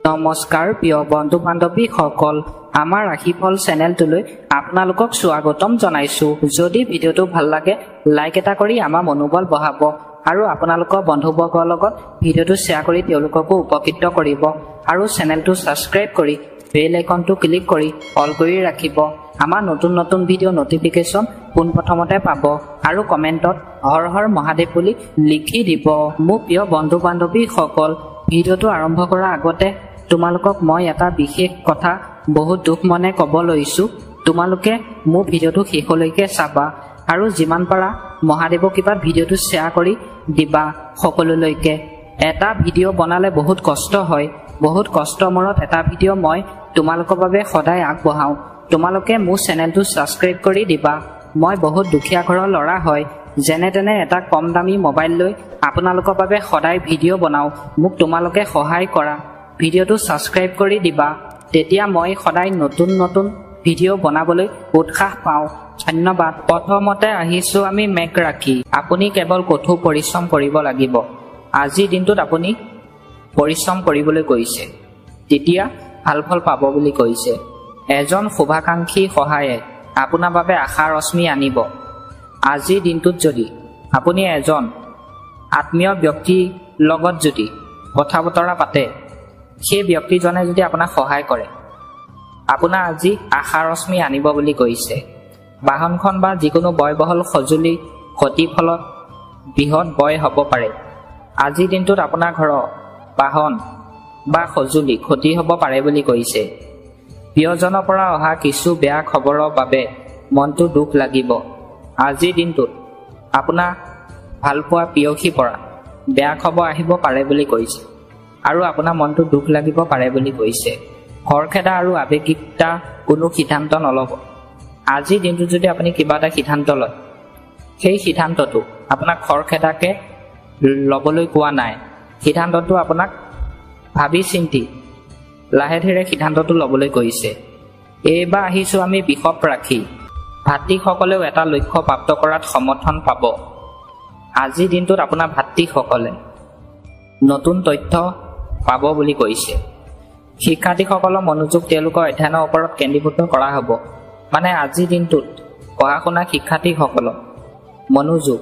নমস্কাৰ প্ৰিয় বন্ধু বান্ধৱীসকল, আমাৰ ৰাশিফল চেনেলটোলৈ আপোনালোকক স্বাগতম জনাইছোঁ। যদি ভিডিঅ'টো ভাল লাগে লাইক এটা কৰি আমাৰ মনোবল বঢ়াব আৰু আপোনালোকৰ বন্ধুবৰ্গৰ লগত ভিডিঅ'টো শ্বেয়াৰ কৰি তেওঁলোককো উপকৃত কৰিব আৰু চেনেলটো ছাবস্ক্ৰাইব কৰি বেল আইকনটো ক্লিক কৰি অল কৰি ৰাখিব। আমাৰ নতুন নতুন ভিডিঅ' নটিফিকেশ্যন পোনপ্ৰথমতে পাব আৰু কমেণ্টত হৰ হৰ মহাদেৱ বুলি লিখি দিব। মোৰ প্ৰিয় বন্ধু বান্ধৱীসকল, ভিডিঅ'টো আৰম্ভ কৰাৰ আগতে তোমালোকক মই এটা বিশেষ কথা বহুত দুখ মনে ক'ব লৈছোঁ। তোমালোকে মোৰ ভিডিঅ'টো শেষলৈকে চাবা আৰু যিমান পাৰা মহাদেৱৰ কৃপাত ভিডিঅ'টো শ্বেয়াৰ কৰি দিবা সকলোলৈকে। এটা ভিডিঅ' বনালে বহুত কষ্ট হয়, বহুত কষ্টৰ মূৰত এটা ভিডিঅ' মই তোমালোকৰ বাবে সদায় আগবঢ়াওঁ। তোমালোকে মোৰ চেনেলটো ছাবস্ক্ৰাইব কৰি দিবা। মই বহুত দুখীয়া ঘৰৰ ল'ৰা হয়, যেনে তেনে এটা কম দামী মোবাইল লৈ আপোনালোকৰ বাবে সদায় ভিডিঅ' বনাওঁ। মোক তোমালোকে সহায় কৰা, ভিডিঅ'টো ছাবস্ক্ৰাইব কৰি দিবা, তেতিয়া মই সদায় নতুন নতুন ভিডিঅ' বনাবলৈ উৎসাহ পাওঁ। ধন্যবাদ। প্ৰথমতে আহিছোঁ আমি মেঘ ৰাশি। আপুনি কেৱল কঠোৰ পৰিশ্ৰম কৰিব লাগিব। আজিৰ দিনটোত আপুনি পৰিশ্ৰম কৰিবলৈ কৈছে, তেতিয়া ভাল ফল পাব বুলি কৈছে। এজন শুভাকাংক্ষীৰ সহায়ে আপোনাৰ বাবে আশাৰ ৰশ্মি আনিব। আজিৰ দিনটোত যদি আপুনি এজন আত্মীয় ব্যক্তিৰ লগত যদি কথা বতৰা পাতে, সেই ব্যক্তিজনে যদি আপোনাক সহায় কৰে, আপোনাৰ আজি আশাৰ ৰশ্মি আনিব বুলি কৈছে। বাহনখন বা যিকোনো ব্যয়বহুল সঁজুলি ক্ষতিৰ ফলত বৃহৎ ব্যয় হ'ব পাৰে। আজিৰ দিনটোত আপোনাৰ ঘৰৰ বাহন বা সঁজুলি ক্ষতি হ'ব পাৰে বুলি কৈছে। প্ৰিয়জনৰ পৰা অহা কিছু বেয়া খবৰৰ বাবে মনটো দুখ লাগিব। আজিৰ দিনটোত আপোনাৰ ভালপোৱা প্ৰেয়সীৰ পৰা বেয়া খবৰ আহিব পাৰে বুলি কৈছে আৰু আপোনাৰ মনটো দুখ লাগিব পাৰে বুলি কৈছে। খৰখেদা আৰু আৱেগিকতা কোনো সিদ্ধান্ত নল'ব। আজিৰ দিনটোত যদি আপুনি কিবা এটা সিদ্ধান্ত লয়, সেই সিদ্ধান্তটো আপোনাক খৰখেদাকৈ ল'বলৈ কোৱা নাই। সিদ্ধান্তটো আপোনাক ভাবি চিন্তি লাহে ধীৰে সিদ্ধান্তটো ল'বলৈ কৈছে। এইবাৰ আহিছোঁ আমি বৃষভ ৰাশি। ভাতৃসকলেও এটা লক্ষ্য প্ৰাপ্ত কৰাত সমৰ্থন পাব। আজিৰ দিনটোত আপোনাৰ ভাতৃসকলে নতুন তথ্য পাব বুলি কৈছে। শিক্ষাৰ্থীসকলৰ মনোযোগ তেওঁলোকৰ অধ্যয়নৰ ওপৰত কেন্দ্ৰীভূত কৰা হ'ব। মানে আজিৰ দিনটোত পঢ়া শুনা শিক্ষাৰ্থীসকলক মনোযোগ,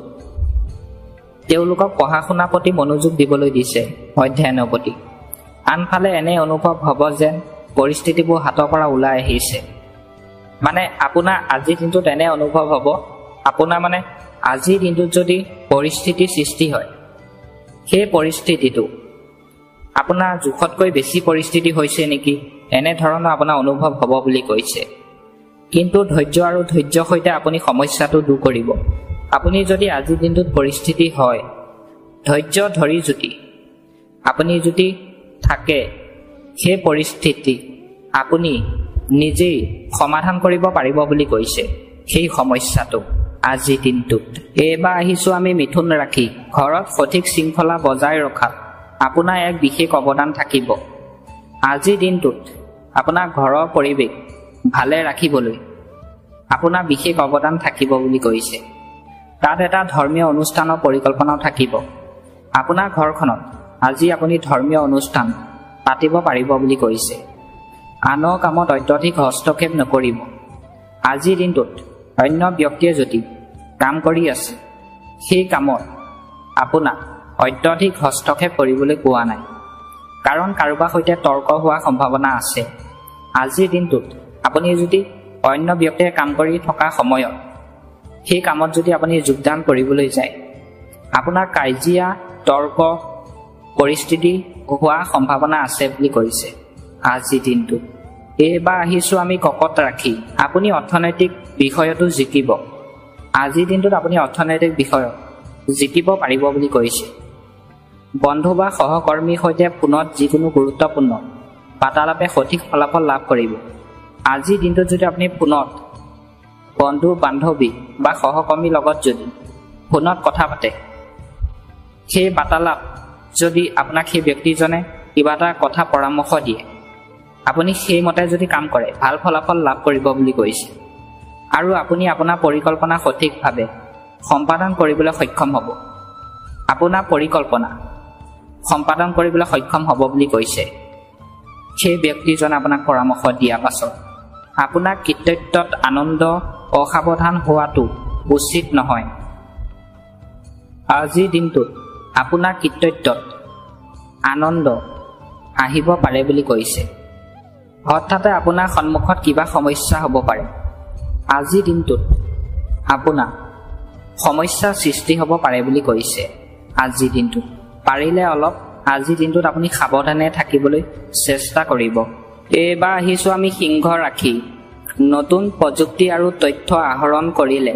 তেওঁলোকক পঢ়া শুনাৰ প্ৰতি মনোযোগ দিবলৈ দিছে, অধ্যয়নৰ প্ৰতি। আনফালে এনে অনুভৱ হ'ব যেন পৰিস্থিতিবোৰ হাতৰ পৰা ওলাই আহিছে। মানে আপোনাৰ আজিৰ দিনটোত এনে অনুভৱ হ'ব, আপোনাৰ মানে আজিৰ দিনটোত যদি পৰিস্থিতিৰ সৃষ্টি হয়, সেই পৰিস্থিতিটো আপোনাৰ জোখতকৈ বেছি পৰিস্থিতি হৈছে নেকি, এনেধৰণৰ আপোনাৰ অনুভৱ হ'ব বুলি কৈছে। কিন্তু ধৈৰ্য আৰু ধৈৰ্যৰ সৈতে আপুনি সমস্যাটো দূৰ কৰিব। আপুনি যদি আজিৰ দিনটোত পৰিস্থিতি হয়, ধৈৰ্য ধৰি আপুনি যদি থাকে, সেই পৰিস্থিতি আপুনি নিজেই সমাধান কৰিব পাৰিব বুলি কৈছে সেই সমস্যাটো আজিৰ দিনটোত। এইবাৰ আহিছোঁ আমি মিথুন ৰাশি। ঘৰত সঠিক শৃংখলা বজাই ৰখাত আপোনাৰ এক বিশেষ অৱদান থাকিব। আজিৰ দিনটোত আপোনাৰ ঘৰৰ পৰিৱেশ ভালে ৰাখিবলৈ আপোনাৰ বিশেষ অৱদান থাকিব বুলি কৈছে। তাত এটা ধৰ্মীয় অনুষ্ঠানৰ পৰিকল্পনাও থাকিব। আপোনাৰ ঘৰখনত আজি আপুনি ধৰ্মীয় অনুষ্ঠান পাতিব পাৰিব বুলি কৈছে। আনৰ কামত অত্যধিক হস্তক্ষেপ নকৰিব। আজিৰ দিনটোত অন্য ব্যক্তিয়ে যদি কাম কৰি আছে, সেই কামত আপোনাক অত্যধিক হস্তক্ষেপ কৰিবলৈ কোৱা নাই, কাৰণ কাৰোবাৰ সৈতে তৰ্ক হোৱাৰ সম্ভাৱনা আছে। আজিৰ দিনটোত আপুনি যদি অন্য ব্যক্তিয়ে কাম কৰি থকা সময়ত সেই কামত যদি আপুনি যোগদান কৰিবলৈ যায়, আপোনাৰ কাজিয়া তৰ্ক পৰিস্থিতি হোৱাৰ সম্ভাৱনা আছে বুলি কৈছে আজিৰ দিনটোত। এইবাৰ আহিছোঁ আমি কৰ্কট ৰাশি। আপুনি অৰ্থনৈতিক বিষয়তো জিকিব। আজিৰ দিনটোত আপুনি অৰ্থনৈতিক বিষয়ত জিকিব পাৰিব বুলি কৈছে। বন্ধু বা সহকৰ্মীৰ সৈতে ফোনত যিকোনো গুৰুত্বপূৰ্ণ বাৰ্তালাপে সঠিক ফলাফল লাভ কৰিব। আজিৰ দিনটোত যদি আপুনি ফোনত বন্ধু বান্ধৱী বা সহকৰ্মীৰ লগত যদি ফোনত কথা পাতে, সেই বাৰ্তালাপ যদি আপোনাক সেই ব্যক্তিজনে কিবা এটা কথা পৰামৰ্শ দিয়ে, আপুনি সেইমতে যদি কাম কৰে ভাল ফলাফল লাভ কৰিব বুলি কৈছে। আৰু আপুনি আপোনাৰ পৰিকল্পনা সঠিকভাৱে সম্পাদন কৰিবলৈ সক্ষম হ'ব। আপোনাৰ পৰিকল্পনা সম্পাদন কৰিবলৈ সক্ষম হ'ব বুলি কৈছে। সেই ব্যক্তিজনে আপোনাক পৰামৰ্শ দিয়াৰ পাছত আপোনাৰ কৃতিত্বত আনন্দ অসাৱধান হোৱাটো উচিত নহয়। আজিৰ দিনটোত আপোনাৰ কৃতিত্বত আনন্দ আহিব পাৰে বুলি কৈছে। হঠাতে আপোনাৰ সন্মুখত কিবা সমস্যা হ'ব পাৰে। আজিৰ দিনটোত আপোনাৰ সমস্যাৰ সৃষ্টি হ'ব পাৰে বুলি কৈছে। আজিৰ দিনটোত পাৰিলে অলপ আজিৰ দিনটোত আপুনি সাৱধানে থাকিবলৈ চেষ্টা কৰিব। এইবাৰ আহিছোঁ আমি সিংহ ৰাশি। নতুন প্ৰযুক্তি আৰু তথ্য আহৰণ কৰিলে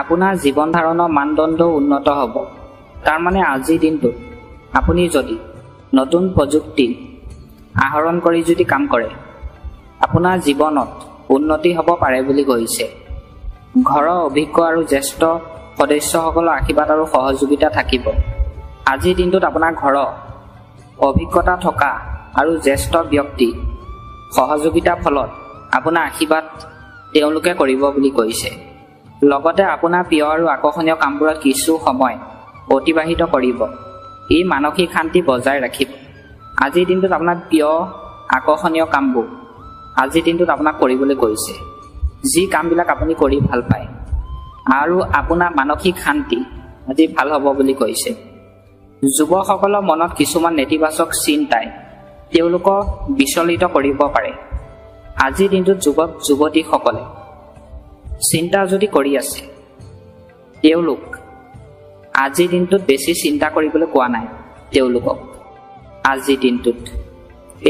আপোনাৰ জীৱন ধাৰণৰ মানদণ্ড উন্নত হ'ব। তাৰমানে আজিৰ দিনটোত আপুনি যদি নতুন প্ৰযুক্তি আহৰণ কৰি যদি কাম কৰে আপোনাৰ জীৱনত উন্নতি হ'ব পাৰে বুলি কৈছে। ঘৰৰ অভিজ্ঞ আৰু জ্যেষ্ঠ সদস্যসকলৰ আশীৰ্বাদ আৰু সহযোগিতা থাকিব। আজিৰ দিনটোত আপোনাৰ ঘৰৰ অভিজ্ঞতা থকা আৰু জ্যেষ্ঠ ব্যক্তি সহযোগিতাৰ ফলত আপোনাৰ আশীৰ্বাদ তেওঁলোকে কৰিব বুলি কৈছে। লগতে আপোনাৰ প্ৰিয় আৰু আকৰ্ষণীয় কামবোৰত কিছু সময় অতিবাহিত কৰিব। ই মানসিক শান্তি বজাই ৰাখিব। আজিৰ দিনটোত আপোনাৰ প্ৰিয় আকৰ্ষণীয় কামবোৰ আজিৰ দিনটোত আপোনাক কৰিবলৈ কৈছে। যি কামবিলাক আপুনি কৰি ভাল পায় আৰু আপোনাৰ মানসিক শান্তি আজি ভাল হ'ব বুলি কৈছে। যুৱকসকলৰ মনত কিছুমান নেতিবাচক চিন্তাই তেওঁলোকক বিচলিত কৰিব পাৰে। আজিৰ দিনটোত যুৱক যুৱতীসকলে চিন্তা যদি কৰি আছে তেওঁলোক আজিৰ দিনটোত বেছি চিন্তা কৰিবলৈ কোৱা নাই তেওঁলোকক আজিৰ দিনটোত।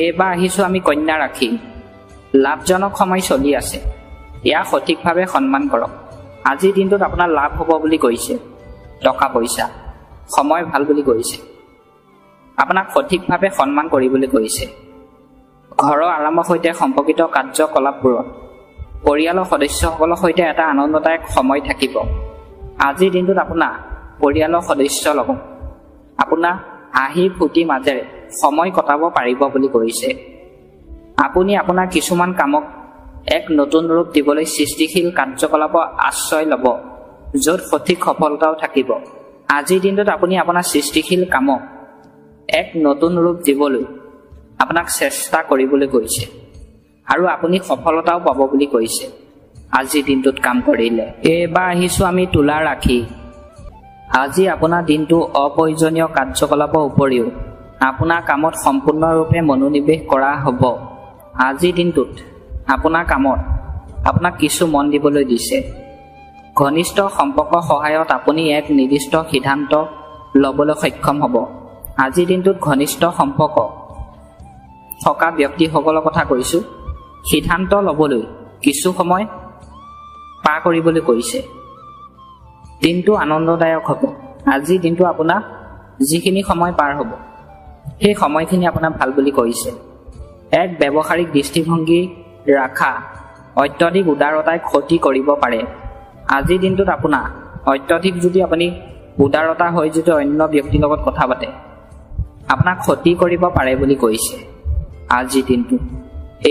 এইবাৰ আহিছোঁ আমি কন্যা ৰাশি। লাভজনক সময় চলি আছে, ইয়াক সঠিকভাৱে সন্মান কৰক। আজিৰ দিনটোত আপোনাৰ লাভ হ'ব বুলি কৈছে। টকা পইচা সময় ভাল বুলি কৈছে। আপোনাক সঠিকভাৱে সন্মান কৰিবলৈ কৈছে। ঘৰৰ আৰামৰ সৈতে সম্পৰ্কিত কাৰ্যকলাপবোৰত পৰিয়ালৰ সদস্যসকলৰ সৈতে এটা আনন্দদায়ক সময় থাকিব। আজিৰ দিনটোত আপোনাৰ পৰিয়ালৰ সদস্যৰ লগত আপোনাৰ হাঁহি ফূৰ্তিৰ মাজেৰে সময় কটাব পাৰিব বুলি কৈছে। আপুনি আপোনাৰ কিছুমান কামক এক নতুন ৰূপ দিবলৈ সৃষ্টিশীল কাৰ্যকলাপৰ আশ্ৰয় ল'ব, য'ত সঠিক সফলতাও থাকিব। আজিৰ দিনটোত আপুনি আপোনাৰ সৃষ্টিশীল কামক এক নতুন ৰূপ দিবলৈ আপোনাক চেষ্টা কৰিবলৈ কৈছে আৰু আপুনি সফলতাও পাব বুলি কৈছে আজিৰ দিনটোত কাম কৰিলে। এইবাৰ আহিছোঁ আমি তুলা ৰাশি। আজি আপোনাৰ দিনটো অপ্ৰয়োজনীয় কাৰ্যকলাপৰ উপৰিও আপোনাৰ কামত সম্পূৰ্ণৰূপে মনোনিৱেশ কৰা হ'ব। আজিৰ দিনটোত আপোনাৰ কামত আপোনাক কিছু মন দিবলৈ দিছে। ঘনিষ্ঠ সম্পৰ্কৰ সহায়ত আপুনি এক নিৰ্দিষ্ট সিদ্ধান্ত ল'বলৈ সক্ষম হ'ব। আজিৰ দিনটোত ঘনিষ্ঠ সম্পৰ্ক থকা ব্যক্তিসকলৰ কথা কৈছোঁ। সিদ্ধান্ত ল'বলৈ কিছু সময় পাৰ কৰিবলৈ কৈছে। দিনটো আনন্দদায়ক হ'ব। আজিৰ দিনটো আপোনাৰ যিখিনি সময় পাৰ হ'ব সেই সময়খিনি আপোনাৰ ভাল বুলি কৈছে। এক ব্যৱহাৰিক দৃষ্টিভংগী ৰাখা অত্যধিক উদাৰতাই ক্ষতি কৰিব পাৰে। আজিৰ দিনটোত আপোনাৰ অত্যধিক যদি আপুনি উদাৰতা হৈ যদি অন্য ব্যক্তিৰ লগত কথা পাতে আপোনাক ক্ষতি কৰিব পাৰে বুলি কৈছে আজিৰ দিনটো।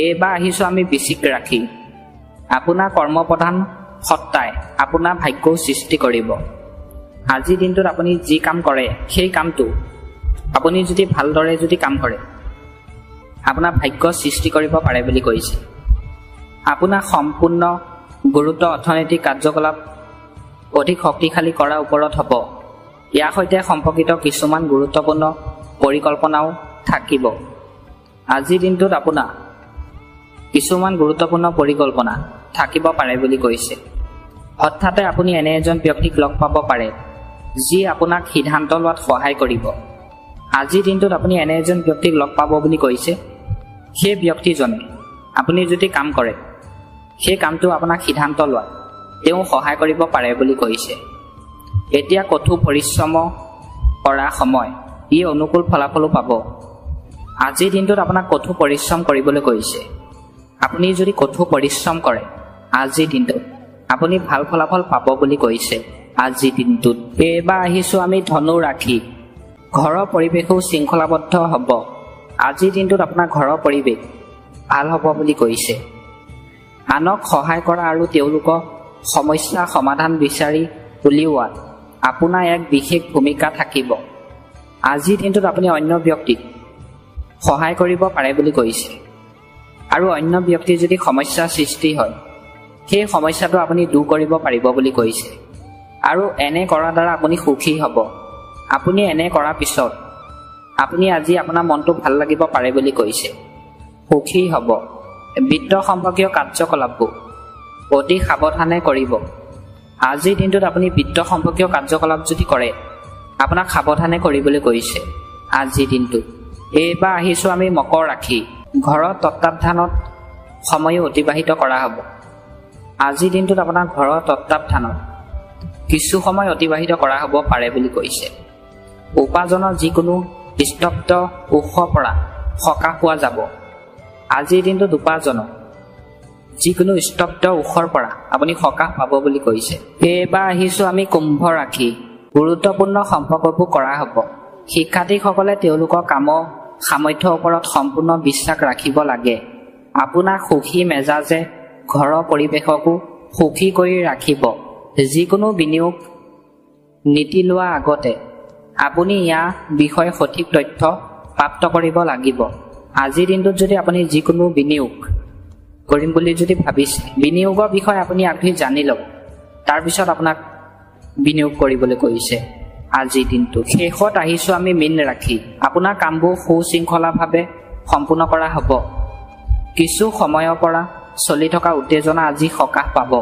এইবাৰ আহিছোঁ আমি বৃশ্চিক ৰাশি। আপোনাৰ কৰ্মপ্ৰধান সত্তাই আপোনাৰ ভাগ্যও সৃষ্টি কৰিব। আজিৰ দিনটোত আপুনি যি কাম কৰে সেই কামটো আপুনি যদি ভালদৰে যদি কাম কৰে আপোনাৰ ভাগ্য সৃষ্টি কৰিব পাৰে বুলি কৈছে। আপোনাৰ সম্পূৰ্ণ গুৰুত্ব অৰ্থনৈতিক কাৰ্যকলাপ অধিক শক্তিশালী কৰাৰ ওপৰত হ'ব। ইয়াৰ সৈতে সম্পৰ্কিত কিছুমান গুৰুত্বপূৰ্ণ পৰিকল্পনাও থাকিব। আজিৰ দিনটোত আপোনাৰ কিছুমান গুৰুত্বপূৰ্ণ পৰিকল্পনা থাকিব পাৰে বুলি কৈছে। হঠাতে আপুনি এনে এজন ব্যক্তিক লগ পাব পাৰে যি আপোনাক সিদ্ধান্ত লোৱাত সহায় কৰিব। আজিৰ দিনটোত আপুনি এনে এজন ব্যক্তিক লগ পাব বুলি কৈছে। সেই ব্যক্তিজনে আপুনি যদি কাম কৰে সেই কামটো আপোনাক সিদ্ধান্ত লোৱাত তেওঁ সহায় কৰিব পাৰে বুলি কৈছে। এতিয়া কঠোৰ পৰিশ্ৰম কৰা সময়, ই অনুকূল ফলাফলো পাব। আজিৰ দিনটোত আপোনাক কঠোৰ পৰিশ্ৰম কৰিবলৈ কৈছে। আপুনি যদি কঠোৰ পৰিশ্ৰম কৰে আজিৰ দিনটোত আপুনি ভাল ফলাফল পাব বুলি কৈছে আজিৰ দিনটোত। এইবাৰ আহিছোঁ আমি ধনু ৰাশি। ঘৰৰ পৰিৱেশো শৃংখলাবদ্ধ হ'ব। আজিৰ দিনটোত আপোনাৰ ঘৰৰ পৰিৱেশ ভাল হ'ব বুলি কৈছে। আনক সহায় কৰা আৰু তেওঁলোকৰ সমস্যা সমাধান বিচাৰি উলিওৱাত আপোনাৰ এক বিশেষ ভূমিকা থাকিব। আজিৰ দিনটোত আপুনি অন্য ব্যক্তিক সহায় কৰিব পাৰে বুলি কৈছে আৰু অন্য ব্যক্তিৰ যদি সমস্যা সৃষ্টি হয় সেই সমস্যাটো আপুনি দূৰ কৰিব পাৰিব বুলি কৈছে আৰু এনে কৰাৰ দ্বাৰা আপুনি সুখী হ'ব আপুনি এনে কৰাৰ পিছত আপুনি আজি আপোনাৰ মনটো ভাল লাগিব পাৰে বুলি কৈছে সুখী হ'ব বিত্ত সম্পৰ্কীয় কাৰ্যকলাপবোৰ অতি সাৱধানে কৰিব আজিৰ দিনটোত আপুনি বিত্ত সম্পৰ্কীয় কাৰ্যকলাপ যদি কৰে আপোনাক সাৱধানে কৰিবলৈ কৈছে আজিৰ দিনটোত এইবাৰ আহিছোঁ আমি মকৰ ৰাশি ঘৰৰ তত্ত্বাৱধানত সময় অতিবাহিত কৰা হ'ব আজিৰ দিনটোত আপোনাৰ ঘৰৰ তত্ত্বাৱধানত কিছু সময় অতিবাহিত কৰা হ'ব পাৰে বুলি কৈছে উপাৰ্জনৰ যিকোনো স্তব্ধ উৎসৰ পৰা সকাহ পোৱা যাব আজিৰ দিনটোত উপাৰ্জনৰ যিকোনো স্তব্ধ উৎসৰ পৰা আপুনি সকাহ পাব বুলি কৈছে এইবাৰ আহিছোঁ আমি কুম্ভ ৰাশি গুৰুত্বপূৰ্ণ সম্পৰ্কবোৰ কৰা হ'ব শিক্ষাৰ্থীসকলে তেওঁলোকৰ কামৰ সামৰ্থ্যৰ ওপৰত সম্পূৰ্ণ বিশ্বাস ৰাখিব লাগে আপোনাৰ সুখী মেজাজে ঘৰৰ পৰিৱেশকো সুখী কৰি ৰাখিব যিকোনো বিনিয়োগ নীতি লোৱাৰ আগতে আপুনি ইয়াৰ বিষয়ে সঠিক তথ্য প্ৰাপ্ত কৰিব লাগিব আজিৰ দিনটোত যদি আপুনি যিকোনো বিনিয়োগ কৰিম বুলি যদি ভাবিছে বিনিয়োগৰ বিষয়ে আপুনি আগেই জানি লওক তাৰপিছত আপোনাক বিনিয়োগ কৰিবলৈ কৈছে আজিৰ দিনটো শেষত আহিছোঁ আমি মীন ৰাশি আপোনাৰ কামবোৰ সুশৃংখলাভাৱে সম্পূৰ্ণ কৰা হ'ব কিছু সময়ৰ পৰা চলি থকা উত্তেজনা আজি সকাহ পাব